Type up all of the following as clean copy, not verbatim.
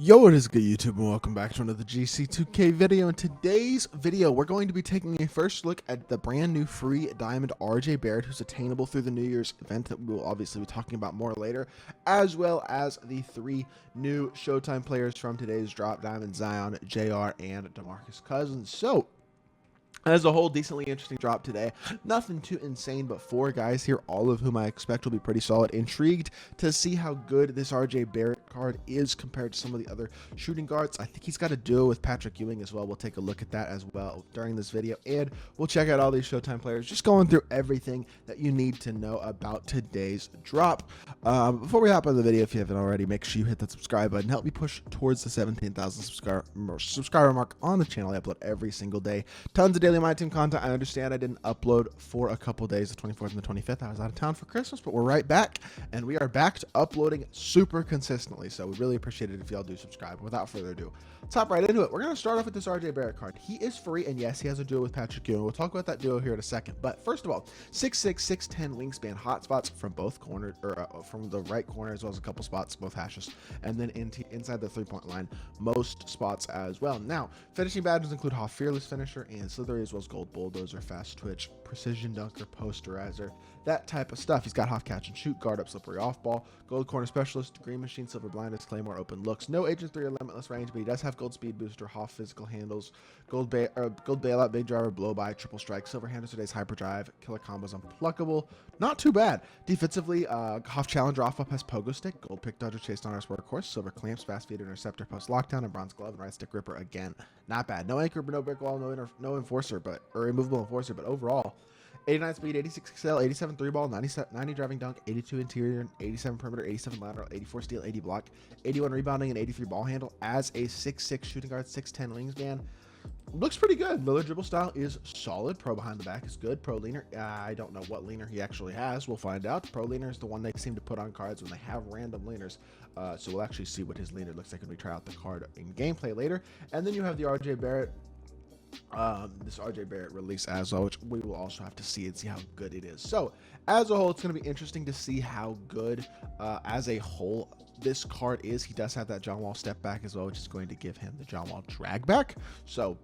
Yo, what is good, YouTube, and welcome back to another GC2K video. In today's video, we're going to be taking a first look at the brand new free diamond RJ Barrett, who's attainable through the New Year's event that we will obviously be talking about more later, as well as the three new Showtime players from today's drop: Diamond Zion, JR, and DeMarcus Cousins. So, as a whole, decently interesting drop today. Nothing too insane, but four guys here, all of whom I expect will be pretty solid. Intrigued to see how good this RJ Barrett card is compared to some of the other shooting guards. I think he's got a duo with Patrick Ewing as well. We'll take a look at that as well during this video, and we'll check out all these Showtime players, just going through everything that you need to know about today's drop. Before we hop on the video, if you haven't already, make sure you hit that subscribe button. Help me push towards the 17,000 subscriber mark on the channel. I upload every single day. Tons of daily MyTEAM content. I understand I didn't upload for a couple days, the 24th and the 25th. I was out of town for Christmas, but we're right back, and we are back to uploading super consistently. So we really appreciate it if y'all do subscribe. Without further ado, let's hop right into it. We're going to start off with this RJ Barrett card. He is free, and yes, he has a duo with Patrick Ewing. We'll talk about that duo here in a second. But first of all, 6'6", 6'10" wingspan, hotspots from both corners, or from the right corner, as well as a couple spots, both hashes, and then inside the three-point line, most spots as well. Now, finishing badges include Hoff Fearless Finisher and Slithery, as well as Gold Bulldozer, Fast Twitch, Precision Dunker, Posterizer, that type of stuff. He's got Hoff Catch and Shoot, Guard Up, Slippery Off Ball, Gold Corner Specialist, Green Machine, Silver Blindness, Claymore, Open Looks, no Agent 3 or Limitless Range, but he does have Gold Speed Booster, Hoff Physical Handles, Gold Bailout, Big Driver, Blow By, Triple Strike, Silver Handles today's Hyperdrive, Killer Combos, Unpluckable. Not too bad. Defensively, Hoff Challenger off up has Pogo Stick, Gold Pick Dodger, Chased on our Workhorse, Silver Clamps, Fast Feeder, Interceptor, Post Lockdown, and Bronze Glove, and Right Stick Ripper again. Not bad. No Anchor, but no Brick Wall, no Enforcer, or Immovable Enforcer, but overall, 89 speed, 86 excel, 87 three ball, 90 driving dunk, 82 interior, 87 perimeter, 87 lateral, 84 steal, 80 block, 81 rebounding, and 83 ball handle as a 6'6" shooting guard, 6'10" wingspan. Looks pretty good. Miller dribble style is solid. Pro behind the back is good. Pro leaner, I don't know what leaner he actually has. We'll find out. Pro leaner is the one they seem to put on cards when they have random leaners. So we'll actually see what his leaner looks like when we try out the card in gameplay later. And then you have the RJ Barrett. This RJ Barrett release as well, which we will also have to see and see how good it is. So as a whole, it's going to be interesting to see how good as a whole this card is. He does have that John Wall step back as well, which is going to give him the John Wall drag back. So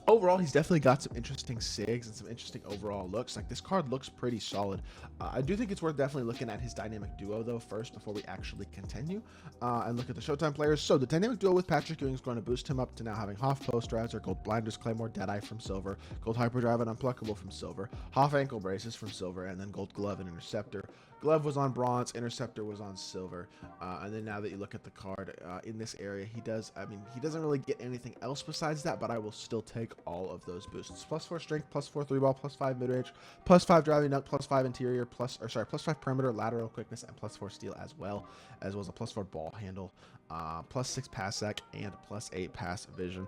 overall, he's definitely got some interesting sigs and some interesting overall looks. Like, this card looks pretty solid. I do think it's worth definitely looking at his dynamic duo, though, first, before we actually continue and look at the Showtime players. So the dynamic duo with Patrick Ewing is going to boost him up to now having Hoff Posterizer, Gold Blinders, Claymore, Deadeye from Silver, Gold Hyperdrive and Unpluckable from Silver, Hoff Ankle Braces from Silver, and then Gold Glove and Interceptor. Glove was on Bronze, Interceptor was on Silver, and then now that you look at the card in this area, he doesn't really get anything else besides that, but I will still take all of those boosts. +4 strength, +4 three ball, +5 mid-range, +5 driving dunk, +5 interior, +5 perimeter, lateral quickness, and +4 steal as well as a +4 ball handle, +6 pass sec, and +8 pass vision.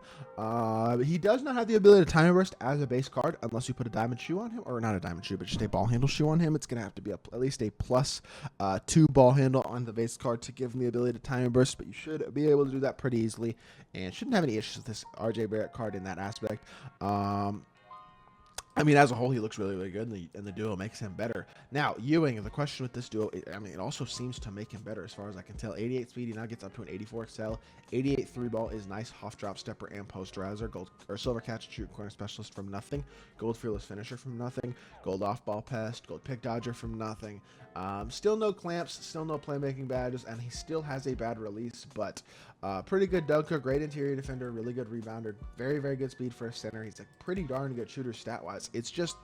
He does not have the ability to time burst as a base card unless you put a diamond shoe on him, or not a diamond shoe, but just a ball handle shoe on him. It's going to have to be at least a +2 ball handle on the base card to give him the ability to time burst, but you should be able to do that pretty easily and shouldn't have any issues with this RJ Barrett card in that aspect. As a whole, he looks really, really good, and the duo makes him better. Now, Ewing, the question with this duo, it also seems to make him better as far as I can tell. 88 speed, he now gets up to an 84 excel. 88 three ball is nice. Hoff drop stepper and posterizer. Gold or silver catch and shoot corner specialist from nothing. Gold fearless finisher from nothing. Gold off ball pest. Gold pick dodger from nothing. Still no clamps. Still no playmaking badges, and he still has a bad release, but pretty good dunker, great interior defender, really good rebounder, very, very good speed for a center. He's a pretty darn good shooter stat-wise. It's just,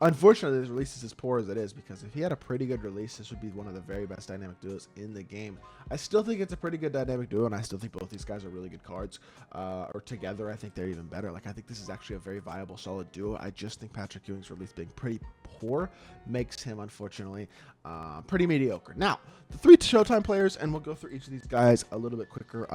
unfortunately, his release is as poor as it is, because if he had a pretty good release, this would be one of the very best dynamic duos in the game. I still think it's a pretty good dynamic duo, and I still think both these guys are really good cards. Or together, I think they're even better. Like, I think this is actually a very viable, solid duo. I just think Patrick Ewing's release being pretty poor makes him, unfortunately, pretty mediocre. Now, the three Showtime players, and we'll go through each of these guys a little bit quicker.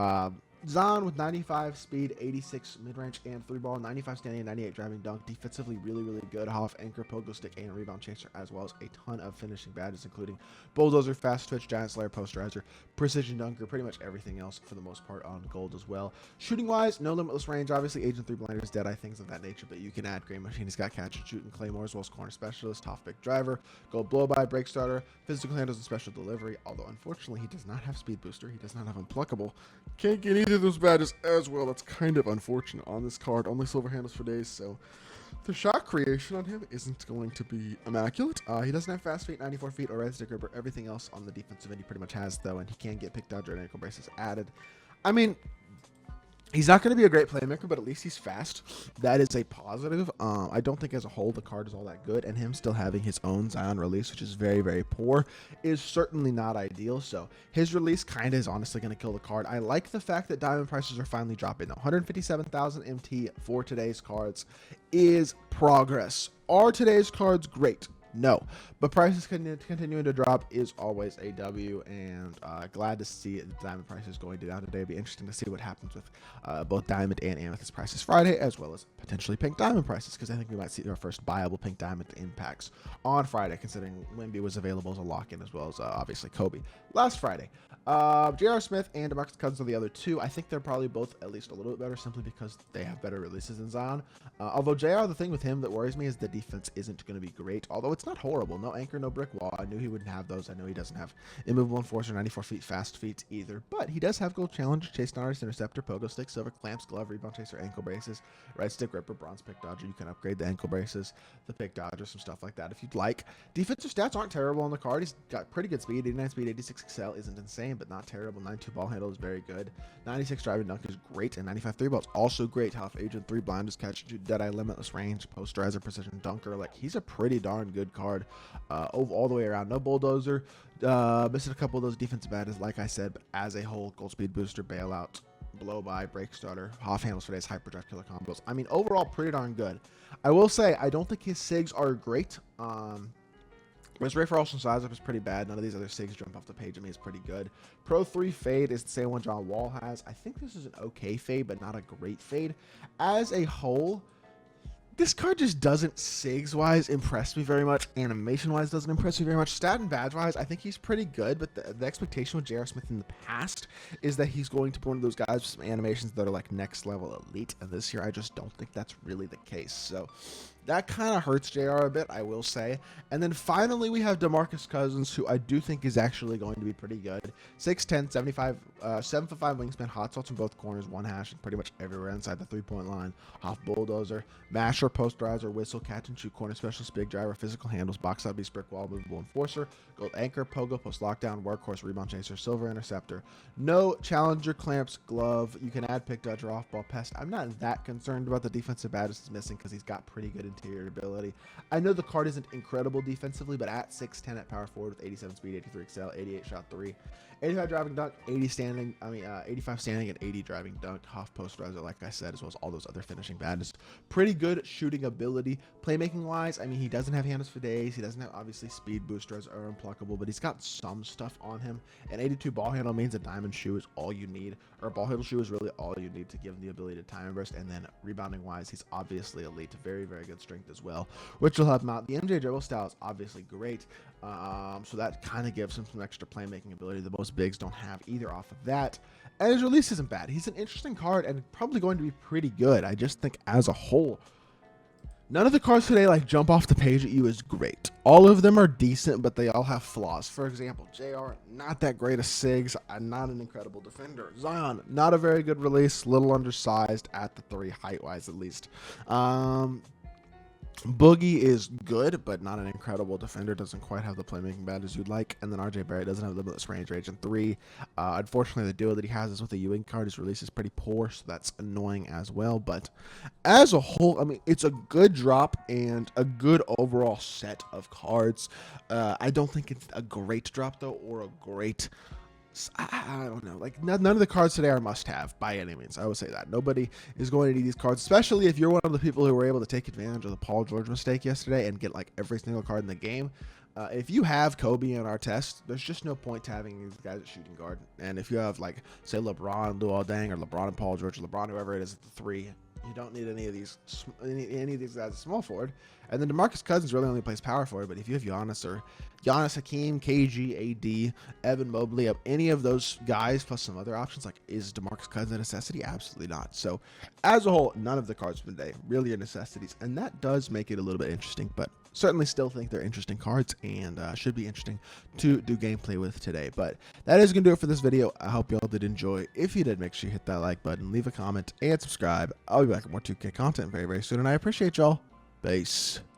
Zahn with 95 speed, 86 mid-range and 3-ball, 95 standing, and 98 driving dunk. Defensively, really, really good. Hoff, anchor, pogo stick, and rebound chaser, as well as a ton of finishing badges, including bulldozer, fast twitch, giant slayer, posterizer, precision dunker, pretty much everything else for the most part on gold as well. Shooting-wise, no limitless range. Obviously, Agent 3 blinders, dead eye, things of that nature, but you can add Grey Machine. He's got catch and shoot and claymore, as well as corner specialist, Hoff, big driver, gold blow-by, break starter, physical handles, and special delivery. Although, unfortunately, he does not have speed booster. He does not have unpluckable. Can't get either of those badges as well. That's kind of unfortunate on this card. Only silver handles for days, so the shot creation on him isn't going to be immaculate. He doesn't have fast feet, 94 feet, or red stick gripper. Everything else on the defensive end he pretty much has, though, and he can get picked out during ankle braces added. I mean, he's not going to be a great playmaker, but at least he's fast. That is a positive. I don't think as a whole the card is all that good, and him still having his own Zion release, which is very, very poor, is certainly not ideal. So his release kind of is honestly going to kill the card. I like the fact that diamond prices are finally dropping. 157,000 MT for today's cards is progress. Are today's cards great? No, but prices continuing to drop is always a W, and glad to see the diamond prices going down today. It'll be interesting to see what happens with both diamond and amethyst prices Friday, as well as potentially pink diamond prices, because I think we might see our first viable pink diamond impacts on Friday, considering Wemby was available as a lock-in, as well as obviously Kobe last Friday. J.R. Smith and DeMarcus Cousins are the other two. I think they're probably both at least a little bit better, simply because they have better releases than Zion. Although J.R., the thing with him that worries me is the defense isn't going to be great, although it's not horrible. No anchor, no brick wall. I knew he wouldn't have those. I know he doesn't have immovable enforcer, 94 feet, fast feet either, but he does have gold challenger, chase artist, interceptor, pogo stick, silver clamps, glove, rebound chaser, ankle braces, red stick ripper, bronze pick dodger. You can upgrade the ankle braces, the pick dodger, some stuff like that if you'd like. Defensive stats aren't terrible on the card. He's got pretty good speed. 89 speed, 86 excel isn't insane, but not terrible. 92 ball handle is very good. 96 driving dunk is great, and 95 three ball is also great. Half agent, 3 blinders, catch, dead eye, limitless range, posterizer, precision dunker. Like, he's a pretty darn good card all the way around. No bulldozer, missing a couple of those defensive badges, like I said, but as a whole, gold speed booster, bailout, blow by, break starter, Hoff handles for days, hyperdrive, killer combos. I mean, overall, pretty darn good. I will say, I don't think his SIGs are great. His rate for also size up is pretty bad. None of these other SIGs jump off the page at me. It's pretty good. Pro 3 fade is the same one John Wall has. I think this is an okay fade, but not a great fade. As a whole, this card just doesn't, SIGs-wise, impress me very much. Animation-wise, doesn't impress me very much. Stat and badge-wise, I think he's pretty good, but the expectation with J.R. Smith in the past is that he's going to be one of those guys with some animations that are like next-level elite, and this year I just don't think that's really the case. So that kind of hurts JR a bit, I will say. And then finally, we have DeMarcus Cousins, who I do think is actually going to be pretty good. 6'10", 75, 7'5" wingspan, hot sauce in both corners, one hash, and pretty much everywhere inside the three-point line. Half bulldozer, masher, posterizer, whistle, catch and shoot, corner specialist, big driver, physical handles, box out beast, brick wall, movable enforcer, gold anchor, pogo, post lockdown, workhorse, rebound chaser, silver interceptor. No challenger, clamps, glove. You can add pick dodge or off-ball pest. I'm not that concerned about the defensive badges he's missing because he's got pretty good interior ability. I know the card isn't incredible defensively, but at 6'10" at power forward with 87 speed, 83 excel, 88 shot 3, 85 driving dunk, 85 standing and 80 driving dunk, Hoff posterizer, like I said, as well as all those other finishing badges. Pretty good shooting ability. Playmaking wise, I mean, he doesn't have handles for days. He doesn't have obviously speed boosters or unpluckable, but he's got some stuff on him. An 82 ball handle means a diamond shoe is all you need, or a ball handle shoe is really all you need to give him the ability to time and burst. And then rebounding wise, he's obviously elite, very, very good strength as well, which will help him out. The MJ dribble style is obviously great, so that kind of gives him some extra playmaking ability that most bigs don't have either off of that. And his release isn't bad. He's an interesting card and probably going to be pretty good. I just think as a whole, none of the cards today like jump off the page at you as great. All of them are decent, but they all have flaws. For example, JR, not that great a SIGs, not an incredible defender. Zion, not a very good release, little undersized at the 3, height-wise at least. Boogie is good, but not an incredible defender. Doesn't quite have the playmaking badges you'd like. And then RJ Barrett doesn't have limitless range, and 3. Unfortunately, the duo that he has is with the Ewing card. His release is pretty poor, so that's annoying as well. But as a whole, I mean, it's a good drop and a good overall set of cards. I don't think it's a great drop, though, or a great... I don't know. Like, none of the cards today are must-have by any means. I would say that. Nobody is going to need these cards, especially if you're one of the people who were able to take advantage of the Paul George mistake yesterday and get, like, every single card in the game. If you have Kobe in our test, there's just no point to having these guys at shooting guard. And if you have, like, say LeBron, Luol Deng, or LeBron and Paul George, or LeBron, whoever it is at the 3, you don't need any of these guys at small forward. And then DeMarcus Cousins really only plays power forward. But if you have Giannis, Hakeem, KG, AD, Evan Mobley, any of those guys plus some other options, like, is DeMarcus Cousins a necessity? Absolutely not. So as a whole, none of the cards for today really are necessities, and that does make it a little bit interesting. But certainly still think they're interesting cards and should be interesting to do gameplay with today. But that is going to do it for this video. I hope you all did enjoy. If you did, make sure you hit that like button, leave a comment, and subscribe. I'll be back with more 2K content very, very soon, and I appreciate y'all. Peace.